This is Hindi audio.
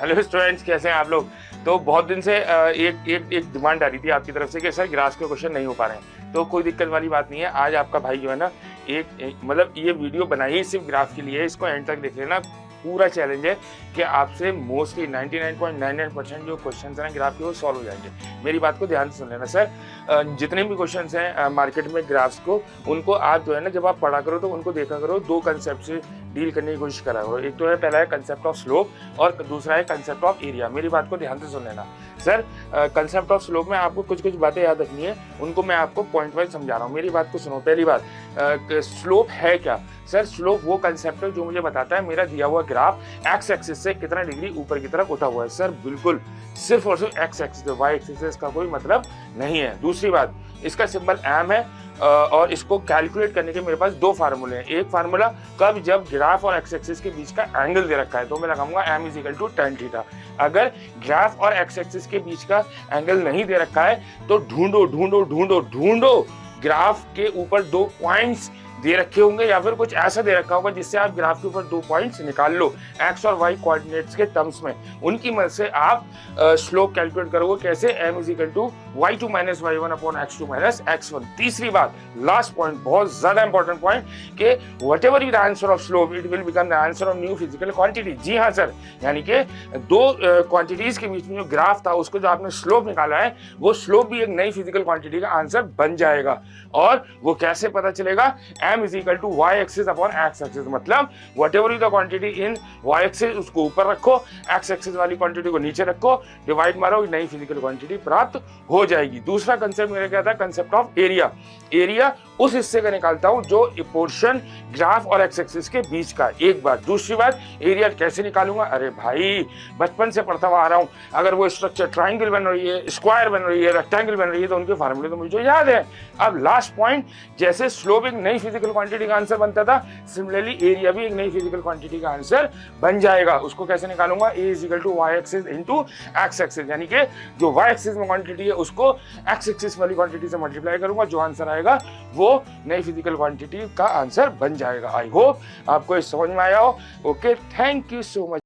हेलो स्टूडेंट्स, कैसे हैं आप लोग। तो बहुत दिन से एक डिमांड आ रही थी आपकी तरफ से कि सर ग्राफ के क्वेश्चन नहीं हो पा रहे हैं। तो कोई दिक्कत वाली बात नहीं है। आज आपका भाई जो है ना मतलब ये वीडियो बनाई ही सिर्फ ग्राफ के लिए है। इसको एंड तक देख लेना। पूरा चैलेंज है कि आपसे मोस्टली 99.99% जो क्वेश्चन है ना ग्राफ के वो सॉल्व हो जाएंगे। मेरी बात को ध्यान से सुन लेना सर। जितने भी क्वेश्चन हैं मार्केट में ग्राफ्स को, उनको आप जो है ना जब आप पढ़ा करो तो उनको देखा करो, दो कंसेप्ट से डील करने की कोशिश करा करो। एक तो है, पहला है कंसेप्ट ऑफ स्लोप और दूसरा है कंसेप्ट ऑफ एरिया। मेरी बात को ध्यान से सुन लेना सर। कंसेप्ट ऑफ स्लोप में आपको कुछ कुछ बातें याद रखनी है, उनको मैं आपको पॉइंट वाइज समझा रहा हूँ। मेरी बात को सुनो। पहली बात, स्लोप है क्या सर? स्लोप वो कंसेप्ट है जो मुझे बताता है मेरा दिया हुआ ग्राफ एक्स एक्सिस से कितना डिग्री ऊपर की तरफ उठा हुआ है। सर बिल्कुल सिर्फ और सिर्फ एक्स एक्सिस, वाई एक्सिस से इसका कोई मतलब नहीं है। दूसरी बात, इसका सिंबल एम है और इसको कैलकुलेट करने के मेरे पास दो फार्मूले हैं। एक फार्मूला कब, जब ग्राफ और एक्स एक्सिस के बीच का एंगल दे रखा है तो मैं लगाऊंगा m is equal to tan theta. अगर ग्राफ और एक्स एक्सिस के बीच का एंगल नहीं दे रखा है तो ढूंढो ढूंढो ढूंढो ढूंढो ग्राफ के ऊपर दो पॉइंट्स दे रखे होंगे या फिर कुछ ऐसा दे रखा होगा जिससे आप ग्राफ के ऊपर दो पॉइंट्स निकाल लो एक्स और वाई कोऑर्डिनेट्स के टर्म्स में। उनकी मदद से आप स्लोप कैलकुलेट करोगे। कैसे? m is equal to y2 minus y1 upon x2 minus x1। तीसरी बात, लास्ट पॉइंट, बहुत ज्यादा इंपॉर्टेंट पॉइंट, कि whatever be the answer of slope it will become the answer of new physical quantity. जी हाँ सर, यानी कि दो क्वांटिटीज के बीच में जो ग्राफ था उसको जो आपने स्लोप निकाला है वो स्लोप भी एक नई फिजिकल क्वांटिटी का आंसर बन जाएगा। और वो कैसे पता चलेगा? m is equal to y axis upon x axis. मतलब whatever is the quantity in y axis उसको ऊपर रखो, x एक्सिस वाली क्वांटिटी को नीचे रखो, डिवाइड मारो, नई फिजिकल क्वांटिटी प्राप्त हो जाएगी। दूसरा कंसेप्ट मेरा क्या था? Concept of area. एरिया उस हिस्से का निकालता हूं जो पोर्शन ग्राफ और एक्स एक्सिस के बीच का। एक बात। दूसरी बात, एरिया कैसे निकालूंगा? अरे भाई बचपन से पढ़ता हुआ आ रहा हूं। अगर वो स्ट्रक्चर ट्राइंगल बन रही है, स्क्वायर बन रही है, रेक्टेंगल बन रही है तो उनके फार्मूले तो मुझे याद है। अब लास्ट पॉइंट, जैसे स्लोप एक नई फिजिकल क्वांटिटी का आंसर बनता था, सिमिलरली एरिया भी एक नई फिजिकल क्वांटिटी का आंसर बन जाएगा। उसको कैसे निकालूंगा? a is equal to Y axis into X axis, यानी कि जो वाई एक्सिस में क्वांटिटी है उसको एक्स एक्सिस वाली क्वांटिटी से मल्टीप्लाई करूंगा, जो आंसर आएगा वो नई फिजिकल क्वांटिटी का आंसर बन जाएगा। आई होप आपको समझ में आया हो। Okay, thank you so much.